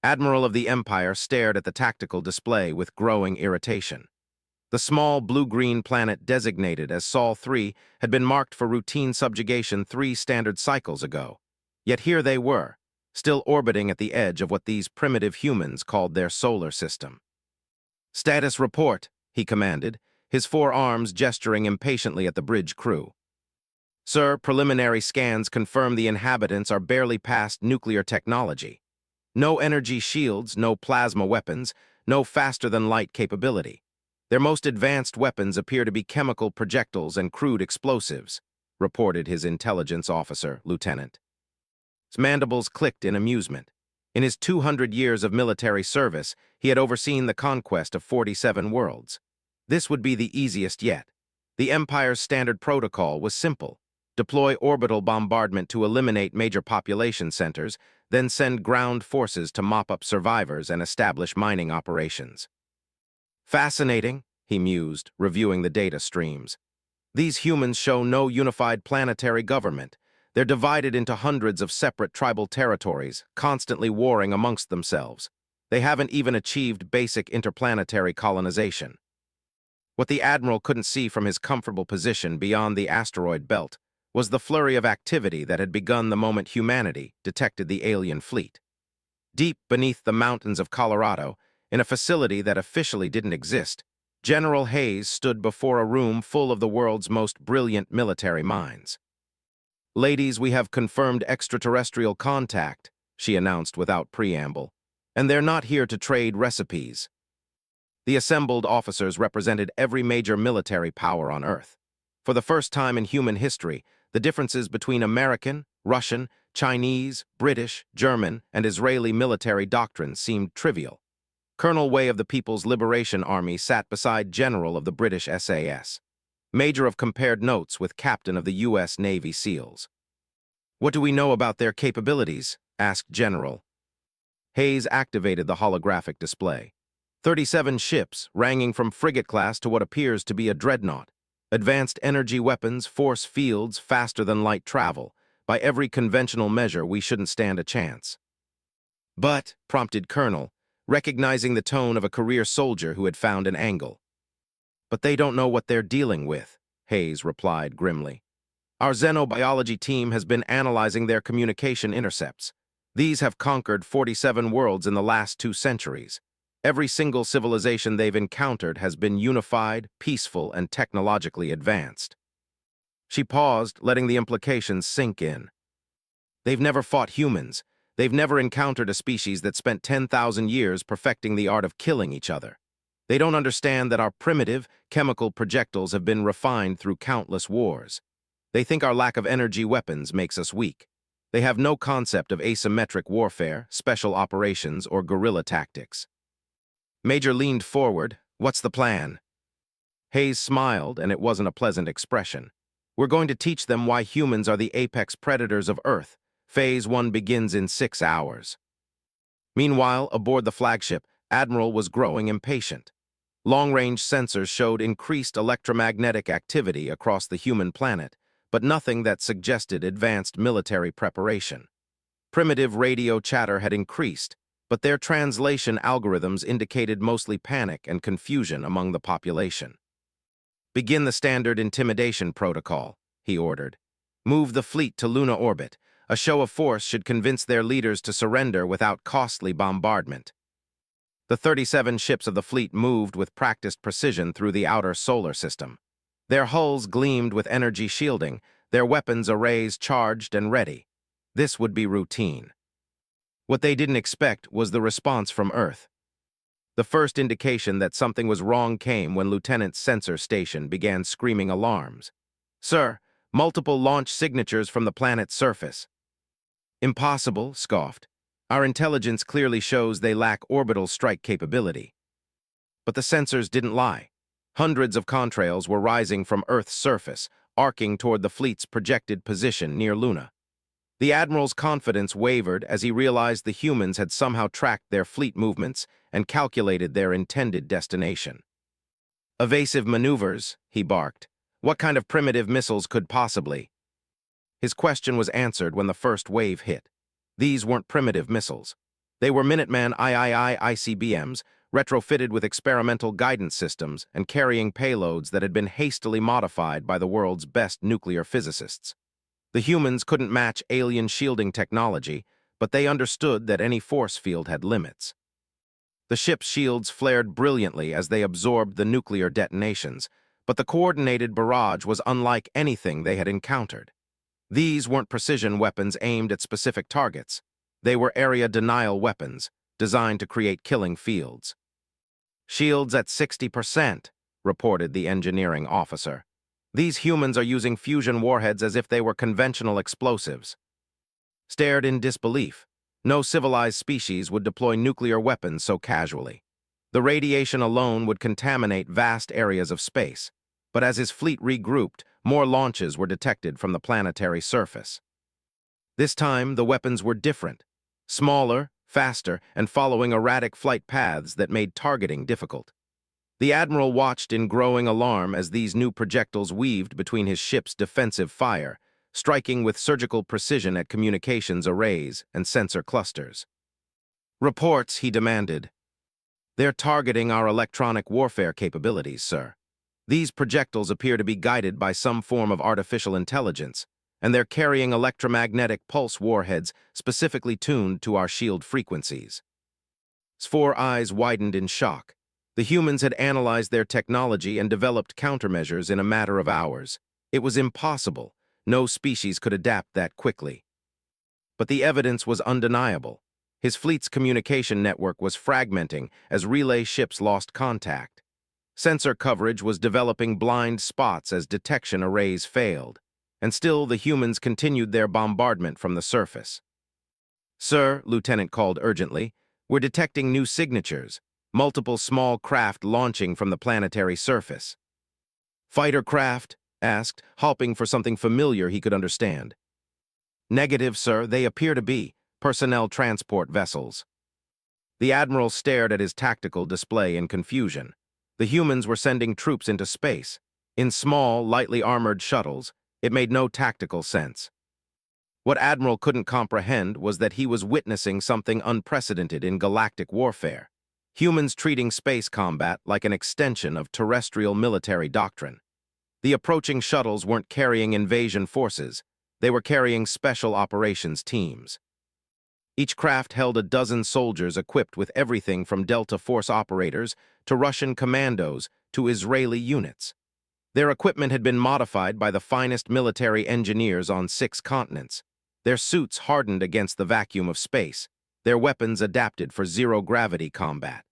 Admiral of the Empire stared at the tactical display with growing irritation. The small blue-green planet designated as Sol 3 had been marked for routine subjugation 3 standard cycles ago. Yet here they were, still orbiting at the edge of what these primitive humans called their solar system. "Status report," he commanded, his 4 arms gesturing impatiently at the bridge crew. "Sir, preliminary scans confirm the inhabitants are barely past nuclear technology. No energy shields, no plasma weapons, no faster-than-light capability. Their most advanced weapons appear to be chemical projectiles and crude explosives," reported his intelligence officer, Lieutenant. His mandibles clicked in amusement. In his 200 years of military service, he had overseen the conquest of 47 worlds. This would be the easiest yet. The Empire's standard protocol was simple: deploy orbital bombardment to eliminate major population centers, then send ground forces to mop up survivors and establish mining operations. "Fascinating," he mused, reviewing the data streams. "These humans show no unified planetary government. They're divided into hundreds of separate tribal territories, constantly warring amongst themselves. They haven't even achieved basic interplanetary colonization." What the Admiral couldn't see from his comfortable position beyond the asteroid belt was the flurry of activity that had begun the moment humanity detected the alien fleet. Deep beneath the mountains of Colorado, in a facility that officially didn't exist, General Hayes stood before a room full of the world's most brilliant military minds. "Ladies, we have confirmed extraterrestrial contact," she announced without preamble, "and they're not here to trade recipes." The assembled officers represented every major military power on Earth. For the first time in human history, the differences between American, Russian, Chinese, British, German, and Israeli military doctrines seemed trivial. Colonel Way of the People's Liberation Army sat beside General of the British SAS. Major of compared notes with Captain of the U.S. Navy SEALs. "What do we know about their capabilities?" asked General. Hayes activated the holographic display. 37 ships, ranging from frigate class to what appears to be a dreadnought. Advanced energy weapons, force fields, faster-than-light travel. By every conventional measure, we shouldn't stand a chance. "But," prompted Colonel, recognizing the tone of a career soldier who had found an angle. "But they don't know what they're dealing with," Hayes replied grimly. "Our xenobiology team has been analyzing their communication intercepts. These have conquered 47 worlds in the last 2 centuries. Every single civilization they've encountered has been unified, peaceful, and technologically advanced." She paused, letting the implications sink in. "They've never fought humans. They've never encountered a species that spent 10,000 years perfecting the art of killing each other. They don't understand that our primitive, chemical projectiles have been refined through countless wars. They think our lack of energy weapons makes us weak. They have no concept of asymmetric warfare, special operations, or guerrilla tactics." Major leaned forward. "What's the plan?" Hayes smiled, and it wasn't a pleasant expression. "We're going to teach them why humans are the apex predators of Earth. Phase 1 begins in 6 hours. Meanwhile, aboard the flagship, Admiral was growing impatient. Long-range sensors showed increased electromagnetic activity across the human planet, but nothing that suggested advanced military preparation. Primitive radio chatter had increased, but their translation algorithms indicated mostly panic and confusion among the population. "Begin the standard intimidation protocol," he ordered. "Move the fleet to Luna orbit. A show of force should convince their leaders to surrender without costly bombardment." The 37 ships of the fleet moved with practiced precision through the outer solar system. Their hulls gleamed with energy shielding, their weapons arrays charged and ready. This would be routine. What they didn't expect was the response from Earth. The first indication that something was wrong came when Lieutenant's sensor station began screaming alarms. "Sir, multiple launch signatures from the planet's surface." "Impossible," scoffed. "Our intelligence clearly shows they lack orbital strike capability." But the sensors didn't lie. Hundreds of contrails were rising from Earth's surface, arcing toward the fleet's projected position near Luna. The Admiral's confidence wavered as he realized the humans had somehow tracked their fleet movements and calculated their intended destination. "Evasive maneuvers," he barked. "What kind of primitive missiles could possibly—" His question was answered when the first wave hit. These weren't primitive missiles. They were Minuteman III ICBMs, retrofitted with experimental guidance systems and carrying payloads that had been hastily modified by the world's best nuclear physicists. The humans couldn't match alien shielding technology, but they understood that any force field had limits. The ship's shields flared brilliantly as they absorbed the nuclear detonations, but the coordinated barrage was unlike anything they had encountered. These weren't precision weapons aimed at specific targets. They were area denial weapons, designed to create killing fields. "Shields at 60%, reported the engineering officer. "These humans are using fusion warheads as if they were conventional explosives." Stared in disbelief. No civilized species would deploy nuclear weapons so casually. The radiation alone would contaminate vast areas of space. But as his fleet regrouped, more launches were detected from the planetary surface. This time, the weapons were different. Smaller, faster, and following erratic flight paths that made targeting difficult. The Admiral watched in growing alarm as these new projectiles weaved between his ship's defensive fire, striking with surgical precision at communications arrays and sensor clusters. "Reports," he demanded. "They're targeting our electronic warfare capabilities, sir. These projectiles appear to be guided by some form of artificial intelligence, and they're carrying electromagnetic pulse warheads specifically tuned to our shield frequencies." His four eyes widened in shock. The humans had analyzed their technology and developed countermeasures in a matter of hours. It was impossible. No species could adapt that quickly. But the evidence was undeniable. His fleet's communication network was fragmenting as relay ships lost contact. Sensor coverage was developing blind spots as detection arrays failed, and still the humans continued their bombardment from the surface. "Sir," Lieutenant called urgently, "we're detecting new signatures, multiple small craft launching from the planetary surface." "Fighter craft?" asked, hoping for something familiar he could understand. "Negative, sir. They appear to be personnel transport vessels." The Admiral stared at his tactical display in confusion. The humans were sending troops into space. In small, lightly armored shuttles, it made no tactical sense. What Admiral couldn't comprehend was that he was witnessing something unprecedented in galactic warfare. Humans treating space combat like an extension of terrestrial military doctrine. The approaching shuttles weren't carrying invasion forces. They were carrying special operations teams. Each craft held a dozen soldiers equipped with everything from Delta Force operators to Russian commandos to Israeli units. Their equipment had been modified by the finest military engineers on 6 continents. Their suits hardened against the vacuum of space. Their weapons adapted for zero-gravity combat.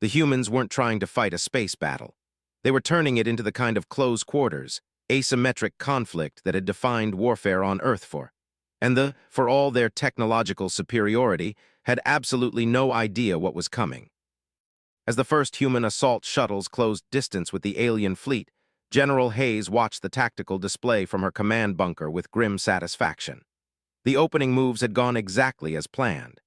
The humans weren't trying to fight a space battle. They were turning it into the kind of close quarters, asymmetric conflict that had defined warfare on Earth for all their technological superiority, had absolutely no idea what was coming. As the first human assault shuttles closed distance with the alien fleet, General Hayes watched the tactical display from her command bunker with grim satisfaction. The opening moves had gone exactly as planned.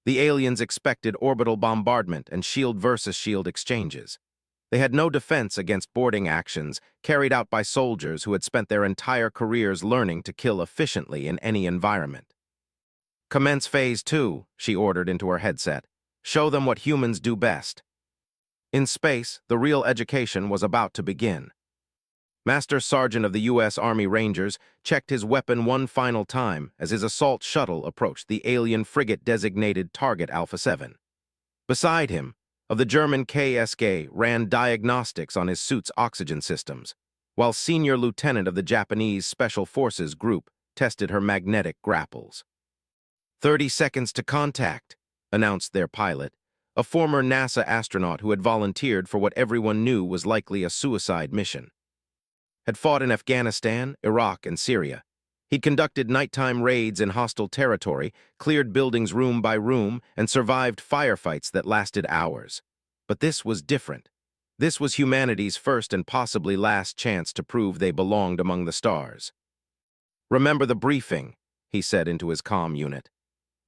The aliens expected orbital bombardment and shield versus shield exchanges. They had no defense against boarding actions carried out by soldiers who had spent their entire careers learning to kill efficiently in any environment. "Commence Phase 2, she ordered into her headset. "Show them what humans do best." In space, the real education was about to begin. Master Sergeant of the U.S. Army Rangers checked his weapon one final time as his assault shuttle approached the alien frigate-designated Target Alpha 7. Beside him, of the German KSK ran diagnostics on his suit's oxygen systems, while Senior Lieutenant of the Japanese Special Forces Group tested her magnetic grapples. 30 seconds to contact," announced their pilot, a former NASA astronaut who had volunteered for what everyone knew was likely a suicide mission. Had fought in Afghanistan, Iraq, and Syria. He'd conducted nighttime raids in hostile territory, cleared buildings room by room, and survived firefights that lasted hours. But this was different. This was humanity's first and possibly last chance to prove they belonged among the stars. "Remember the briefing," he said into his comm unit.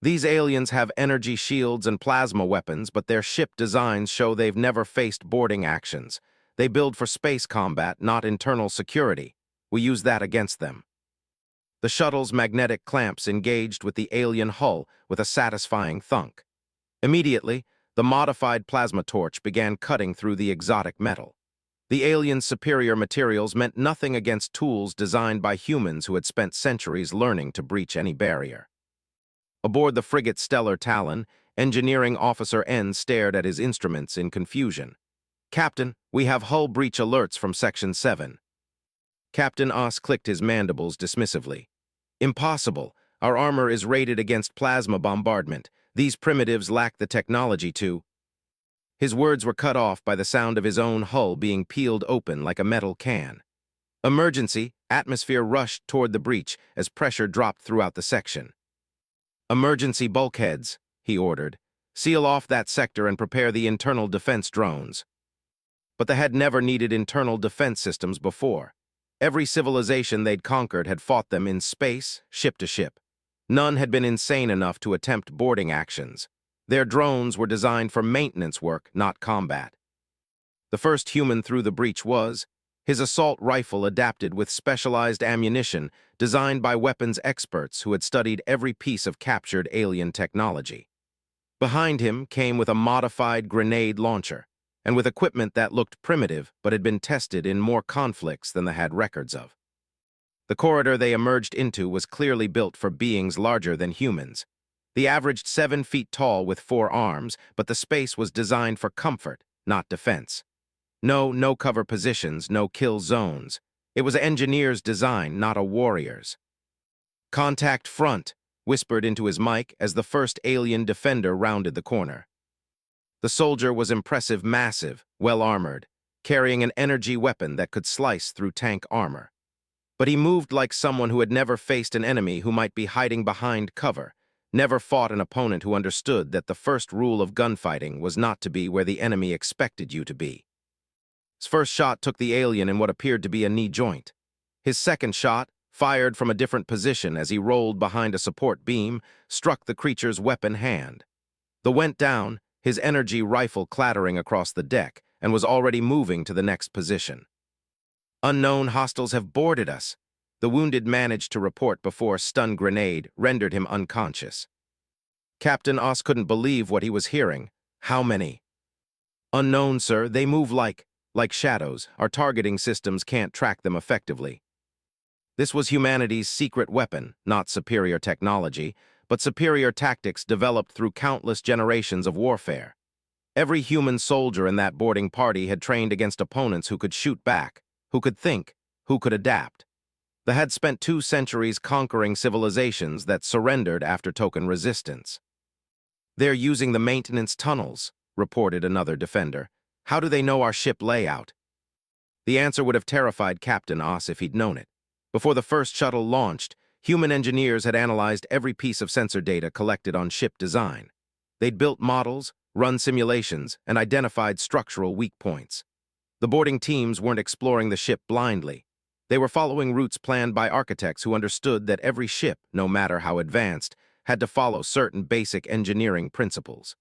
"These aliens have energy shields and plasma weapons, but their ship designs show they've never faced boarding actions. They build for space combat, not internal security. We use that against them." The shuttle's magnetic clamps engaged with the alien hull with a satisfying thunk. Immediately, the modified plasma torch began cutting through the exotic metal. The aliens' superior materials meant nothing against tools designed by humans who had spent centuries learning to breach any barrier. Aboard the frigate Stellar Talon, Engineering Officer N stared at his instruments in confusion. "Captain, we have hull breach alerts from Section 7. Captain Oss clicked his mandibles dismissively. "Impossible. Our armor is rated against plasma bombardment. These primitives lack the technology to—" His words were cut off by the sound of his own hull being peeled open like a metal can. "Emergency!" Atmosphere rushed toward the breach as pressure dropped throughout the section. "Emergency bulkheads," he ordered. "Seal off that sector and prepare the internal defense drones." But they had never needed internal defense systems before. Every civilization they'd conquered had fought them in space, ship to ship. None had been insane enough to attempt boarding actions. Their drones were designed for maintenance work, not combat. The first human through the breach was his assault rifle adapted with specialized ammunition designed by weapons experts who had studied every piece of captured alien technology. Behind him came with a modified grenade launcher, and with equipment that looked primitive but had been tested in more conflicts than they had records of. The corridor they emerged into was clearly built for beings larger than humans. They averaged 7 feet tall with 4 arms, but the space was designed for comfort, not defense. No cover positions, no kill zones. It was an engineer's design, not a warrior's. "Contact front," whispered into his mic as the first alien defender rounded the corner. The soldier was impressive, massive, well-armored, carrying an energy weapon that could slice through tank armor. But he moved like someone who had never faced an enemy who might be hiding behind cover, never fought an opponent who understood that the first rule of gunfighting was not to be where the enemy expected you to be. His first shot took the alien in what appeared to be a knee joint. His second shot, fired from a different position as he rolled behind a support beam, struck the creature's weapon hand. The went down, his energy rifle clattering across the deck, and was already moving to the next position. "Unknown hostiles have boarded us," the wounded managed to report before a stun grenade rendered him unconscious. Captain Oss couldn't believe what he was hearing. "How many?" "Unknown, sir. They move like shadows. Our targeting systems can't track them effectively." This was humanity's secret weapon, not superior technology, but superior tactics developed through countless generations of warfare. Every human soldier in that boarding party had trained against opponents who could shoot back, who could think, who could adapt. They had spent 2 centuries conquering civilizations that surrendered after token resistance. "They're using the maintenance tunnels," reported another defender. "How do they know our ship layout?" The answer would have terrified Captain Oss if he'd known it. Before the first shuttle launched, human engineers had analyzed every piece of sensor data collected on ship design. They'd built models, run simulations, and identified structural weak points. The boarding teams weren't exploring the ship blindly. They were following routes planned by architects who understood that every ship, no matter how advanced, had to follow certain basic engineering principles.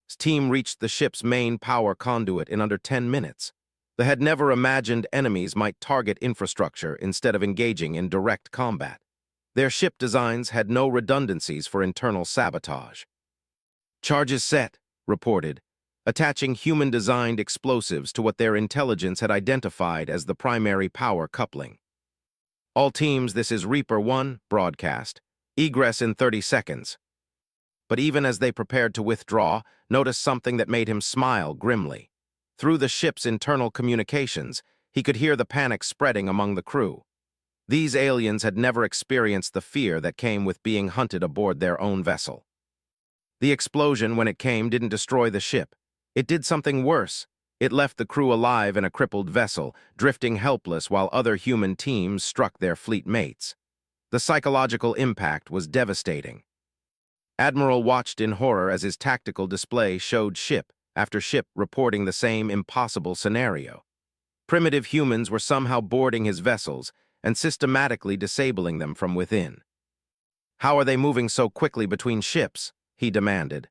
His team reached the ship's main power conduit in under 10 minutes. They had never imagined enemies might target infrastructure instead of engaging in direct combat. Their ship designs had no redundancies for internal sabotage. "Charges set," reported, attaching human-designed explosives to what their intelligence had identified as the primary power coupling. "All teams, this is Reaper 1, broadcast. Egress in 30 seconds. But even as they prepared to withdraw, noticed something that made him smile grimly. Through the ship's internal communications, he could hear the panic spreading among the crew. These aliens had never experienced the fear that came with being hunted aboard their own vessel. The explosion, when it came, didn't destroy the ship. It did something worse. It left the crew alive in a crippled vessel, drifting helpless while other human teams struck their fleet mates. The psychological impact was devastating. Admiral watched in horror as his tactical display showed ship after ship reporting the same impossible scenario. Primitive humans were somehow boarding his vessels and systematically disabling them from within. "How are they moving so quickly between ships?" he demanded.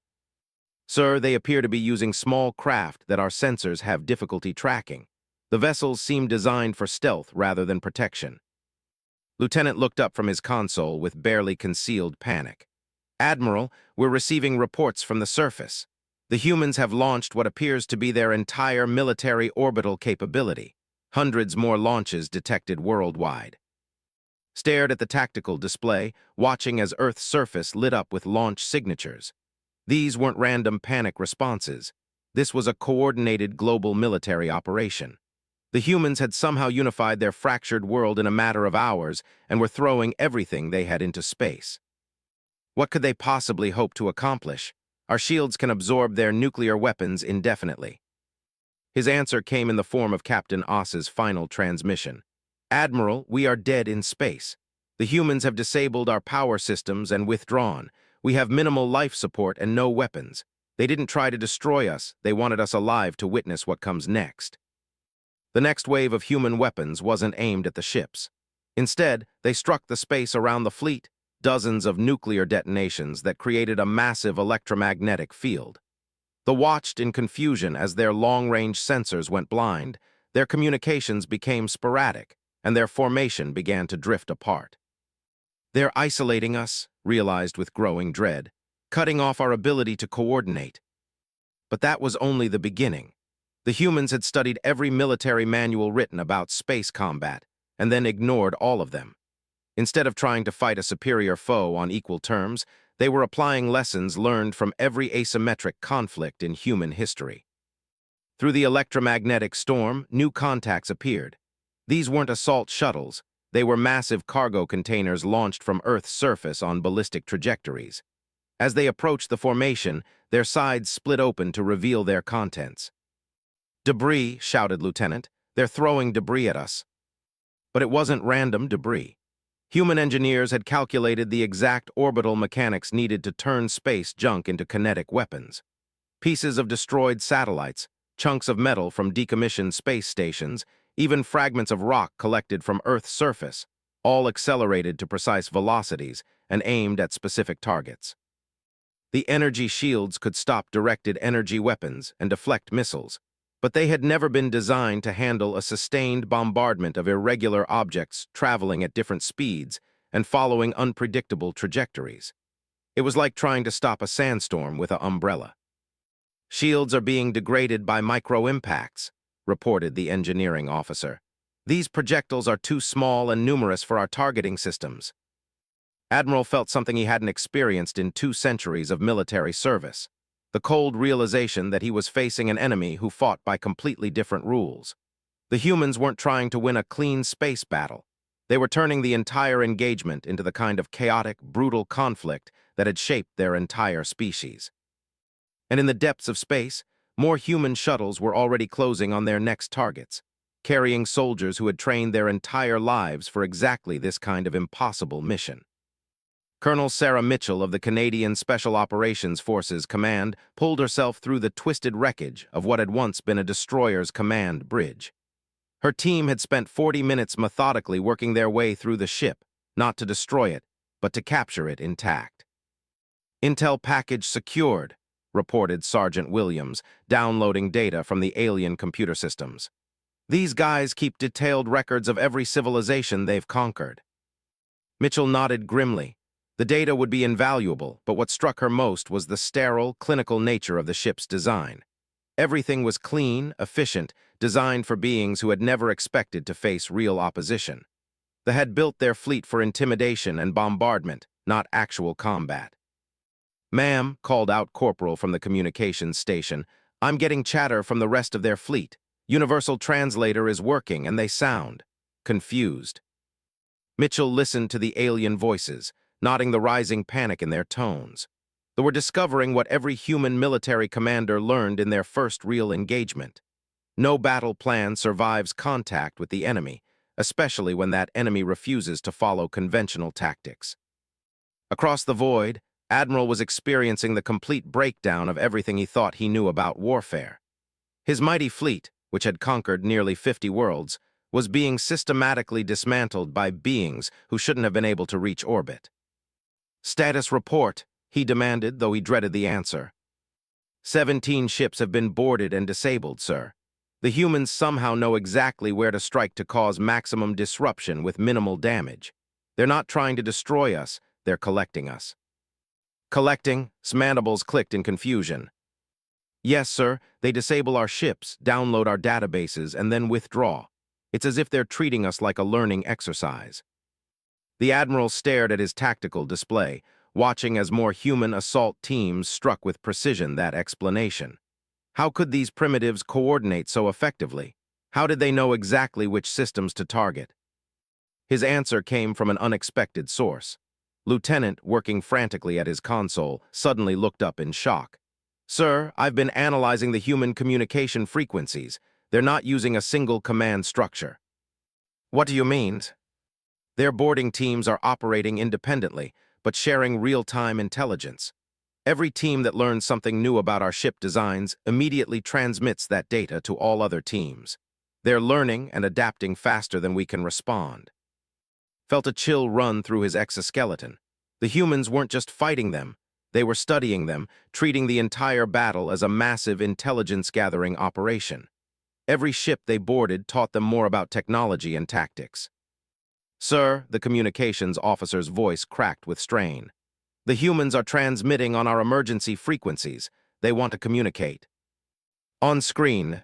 "Sir, they appear to be using small craft that our sensors have difficulty tracking. The vessels seem designed for stealth rather than protection." Lieutenant looked up from his console with barely concealed panic. Admiral, we're receiving reports from the surface. The humans have launched what appears to be their entire military orbital capability. Hundreds more launches detected worldwide. Stared at the tactical display, watching as Earth's surface lit up with launch signatures. These weren't random panic responses. This was a coordinated global military operation. The humans had somehow unified their fractured world in a matter of hours and were throwing everything they had into space. What could they possibly hope to accomplish? Our shields can absorb their nuclear weapons indefinitely. His answer came in the form of Captain Oss's final transmission. Admiral, we are dead in space. The humans have disabled our power systems and withdrawn. We have minimal life support and no weapons. They didn't try to destroy us, they wanted us alive to witness what comes next. The next wave of human weapons wasn't aimed at the ships. Instead, they struck the space around the fleet, dozens of nuclear detonations that created a massive electromagnetic field. They watched in confusion as their long-range sensors went blind, their communications became sporadic, and their formation began to drift apart. They're isolating us, realized with growing dread, cutting off our ability to coordinate. But that was only the beginning. The humans had studied every military manual written about space combat, and then ignored all of them. Instead of trying to fight a superior foe on equal terms, they were applying lessons learned from every asymmetric conflict in human history. Through the electromagnetic storm, new contacts appeared. These weren't assault shuttles, they were massive cargo containers launched from Earth's surface on ballistic trajectories. As they approached the formation, their sides split open to reveal their contents. "Debris," shouted Lieutenant. "They're throwing debris at us." But it wasn't random debris. Human engineers had calculated the exact orbital mechanics needed to turn space junk into kinetic weapons. Pieces of destroyed satellites, chunks of metal from decommissioned space stations, even fragments of rock collected from Earth's surface, all accelerated to precise velocities and aimed at specific targets. The energy shields could stop directed energy weapons and deflect missiles, but they had never been designed to handle a sustained bombardment of irregular objects traveling at different speeds and following unpredictable trajectories. It was like trying to stop a sandstorm with an umbrella. "Shields are being degraded by micro-impacts," reported the engineering officer. "These projectiles are too small and numerous for our targeting systems." Admiral felt something he hadn't experienced in 2 centuries of military service. The cold realization that he was facing an enemy who fought by completely different rules. The humans weren't trying to win a clean space battle. They were turning the entire engagement into the kind of chaotic, brutal conflict that had shaped their entire species. And in the depths of space, more human shuttles were already closing on their next targets, carrying soldiers who had trained their entire lives for exactly this kind of impossible mission. Colonel Sarah Mitchell of the Canadian Special Operations Forces Command pulled herself through the twisted wreckage of what had once been a destroyer's command bridge. Her team had spent 40 minutes methodically working their way through the ship, not to destroy it, but to capture it intact. "Intel package secured," reported Sergeant Williams, downloading data from the alien computer systems. "These guys keep detailed records of every civilization they've conquered." Mitchell nodded grimly. The data would be invaluable, but what struck her most was the sterile, clinical nature of the ship's design. Everything was clean, efficient, designed for beings who had never expected to face real opposition. They had built their fleet for intimidation and bombardment, not actual combat. "Ma'am," called out Corporal from the communications station, "I'm getting chatter from the rest of their fleet. Universal Translator is working and they sound confused." Mitchell listened to the alien voices, nodding the rising panic in their tones. They were discovering what every human military commander learned in their first real engagement. No battle plan survives contact with the enemy, especially when that enemy refuses to follow conventional tactics. Across the void, Admiral was experiencing the complete breakdown of everything he thought he knew about warfare. His mighty fleet, which had conquered nearly 50 worlds, was being systematically dismantled by beings who shouldn't have been able to reach orbit. "Status report," he demanded, though he dreaded the answer. 17 ships have been boarded and disabled, sir. The humans somehow know exactly where to strike to cause maximum disruption with minimal damage. They're not trying to destroy us, they're collecting us." Collecting, mandibles clicked in confusion. Yes, sir, they disable our ships, download our databases, and then withdraw. It's as if they're treating us like a learning exercise. The Admiral stared at his tactical display, watching as more human assault teams struck with precision that explanation. How could these primitives coordinate so effectively? How did they know exactly which systems to target? His answer came from an unexpected source. Lieutenant, working frantically at his console, suddenly looked up in shock. Sir, I've been analyzing the human communication frequencies. They're not using a single command structure. What do you mean? Their boarding teams are operating independently, but sharing real-time intelligence. Every team that learns something new about our ship designs immediately transmits that data to all other teams. They're learning and adapting faster than we can respond. Felt a chill run through his exoskeleton. The humans weren't just fighting them. They were studying them, treating the entire battle as a massive intelligence-gathering operation. Every ship they boarded taught them more about technology and tactics. Sir, the communications officer's voice cracked with strain. The humans are transmitting on our emergency frequencies. They want to communicate. On screen,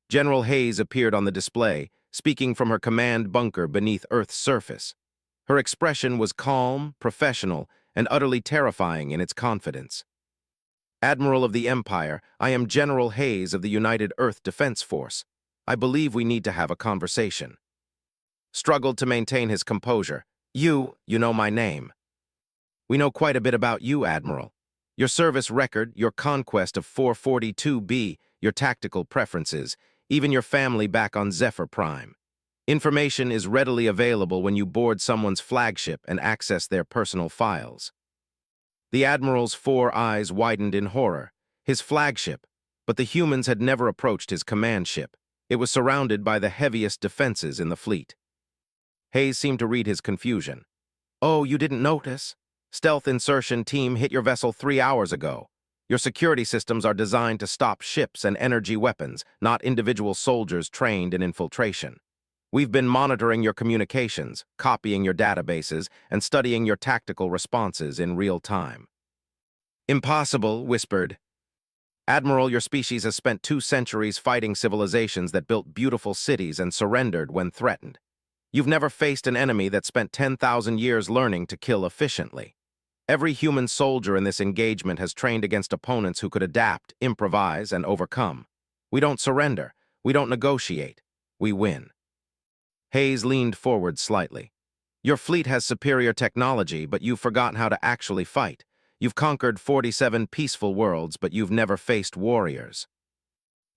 General Hayes appeared on the display, speaking from her command bunker beneath Earth's surface. Her expression was calm, professional, and utterly terrifying in its confidence. Admiral of the Empire, I am General Hayes of the United Earth Defense Force. I believe we need to have a conversation. Struggled to maintain his composure. You know my name. We know quite a bit about you, Admiral. Your service record, your conquest of 442B, your tactical preferences, even your family back on Zephyr Prime. Information is readily available when you board someone's flagship and access their personal files. The Admiral's 4 eyes widened in horror. His flagship, but the humans had never approached his command ship. It was surrounded by the heaviest defenses in the fleet. Hayes seemed to read his confusion. Oh, you didn't notice? Stealth insertion team hit your vessel 3 hours ago. Your security systems are designed to stop ships and energy weapons, not individual soldiers trained in infiltration. We've been monitoring your communications, copying your databases, and studying your tactical responses in real time. Impossible, whispered. Admiral, your species has spent 2 centuries fighting civilizations that built beautiful cities and surrendered when threatened. You've never faced an enemy that spent 10,000 years learning to kill efficiently. Every human soldier in this engagement has trained against opponents who could adapt, improvise, and overcome. We don't surrender. We don't negotiate. We win. Hayes leaned forward slightly. Your fleet has superior technology, but you've forgotten how to actually fight. You've conquered 47 peaceful worlds, but you've never faced warriors.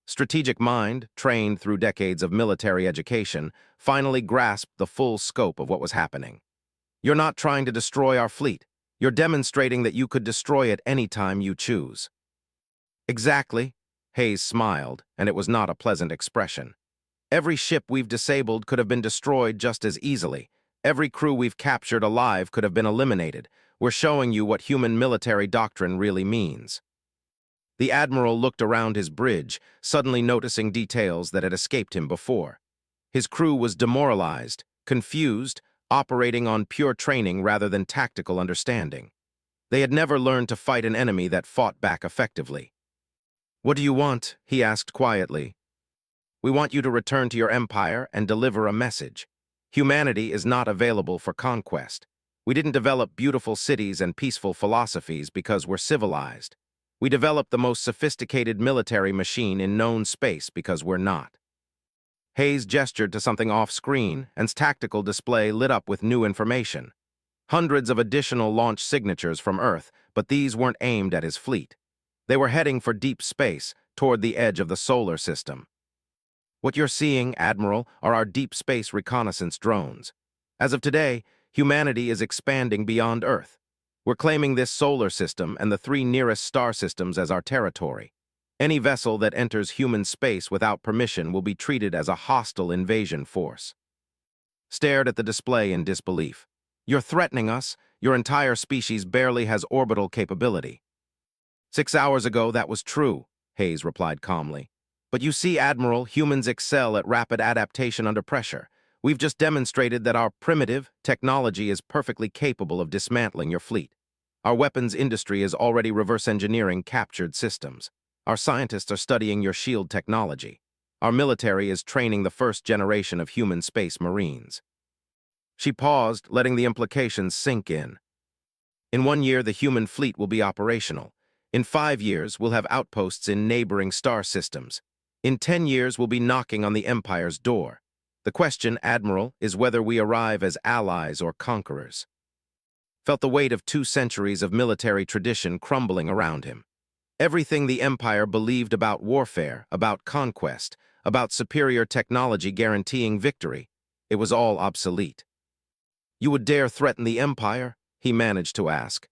Strategic mind, trained through decades of military education, finally grasped the full scope of what was happening. You're not trying to destroy our fleet. You're demonstrating that you could destroy it any time you choose. Exactly. Hayes smiled, and it was not a pleasant expression. Every ship we've disabled could have been destroyed just as easily. Every crew we've captured alive could have been eliminated. We're showing you what human military doctrine really means. The Admiral looked around his bridge, suddenly noticing details that had escaped him before. His crew was demoralized, confused, operating on pure training rather than tactical understanding. They had never learned to fight an enemy that fought back effectively. What do you want? He asked quietly. We want you to return to your empire and deliver a message. Humanity is not available for conquest. We didn't develop beautiful cities and peaceful philosophies because we're civilized. We developed the most sophisticated military machine in known space because we're not. Hayes gestured to something off-screen, and his tactical display lit up with new information. Hundreds of additional launch signatures from Earth, but these weren't aimed at his fleet. They were heading for deep space, toward the edge of the solar system. What you're seeing, Admiral, are our deep space reconnaissance drones. As of today, humanity is expanding beyond Earth. We're claiming this solar system and the 3 nearest star systems as our territory. Any vessel that enters human space without permission will be treated as a hostile invasion force. Stared at the display in disbelief. You're threatening us. Your entire species barely has orbital capability. 6 hours ago, that was true, Hayes replied calmly. But you see, Admiral, humans excel at rapid adaptation under pressure. We've just demonstrated that our primitive technology is perfectly capable of dismantling your fleet. Our weapons industry is already reverse engineering captured systems. Our scientists are studying your shield technology. Our military is training the first generation of human space marines." She paused, letting the implications sink in. In 1 year, the human fleet will be operational. In 5 years, we'll have outposts in neighboring star systems. In 10 years, we'll be knocking on the Empire's door. The question, Admiral, is whether we arrive as allies or conquerors. Felt the weight of 2 centuries of military tradition crumbling around him. Everything the Empire believed about warfare, about conquest, about superior technology guaranteeing victory, it was all obsolete. "You would dare threaten the Empire?" he managed to ask.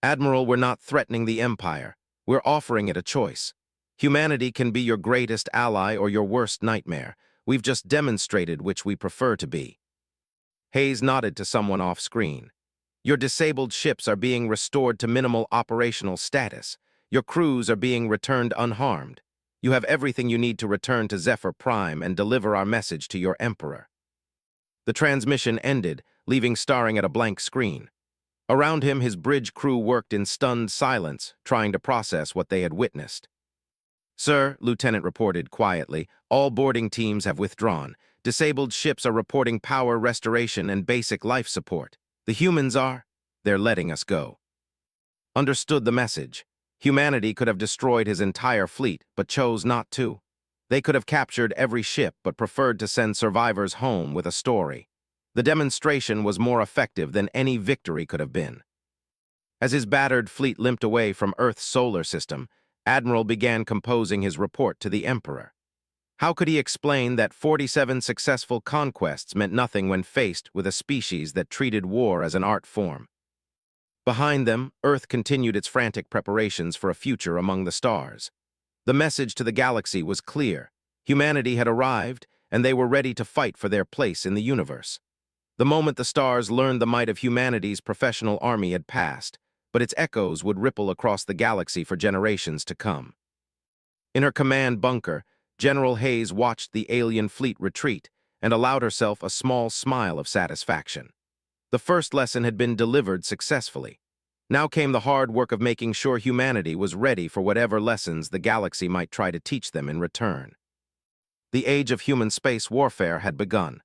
"Admiral, we're not threatening the Empire. We're offering it a choice. Humanity can be your greatest ally or your worst nightmare. We've just demonstrated which we prefer to be." Hayes nodded to someone off-screen. "Your disabled ships are being restored to minimal operational status. Your crews are being returned unharmed. You have everything you need to return to Zephyr Prime and deliver our message to your Emperor." The transmission ended, leaving staring at a blank screen. Around him, his bridge crew worked in stunned silence, trying to process what they had witnessed. "Sir," Lieutenant reported quietly, "all boarding teams have withdrawn. Disabled ships are reporting power restoration and basic life support. The humans are? They're letting us go." Understood the message. Humanity could have destroyed his entire fleet, but chose not to. They could have captured every ship, but preferred to send survivors home with a story. The demonstration was more effective than any victory could have been. As his battered fleet limped away from Earth's solar system, Admiral began composing his report to the Emperor. How could he explain that 47 successful conquests meant nothing when faced with a species that treated war as an art form? Behind them, Earth continued its frantic preparations for a future among the stars. The message to the galaxy was clear. Humanity had arrived, and they were ready to fight for their place in the universe. The moment the stars learned the might of humanity's professional army had passed, but its echoes would ripple across the galaxy for generations to come. In her command bunker, General Hayes watched the alien fleet retreat and allowed herself a small smile of satisfaction. The first lesson had been delivered successfully. Now came the hard work of making sure humanity was ready for whatever lessons the galaxy might try to teach them in return. The age of human space warfare had begun.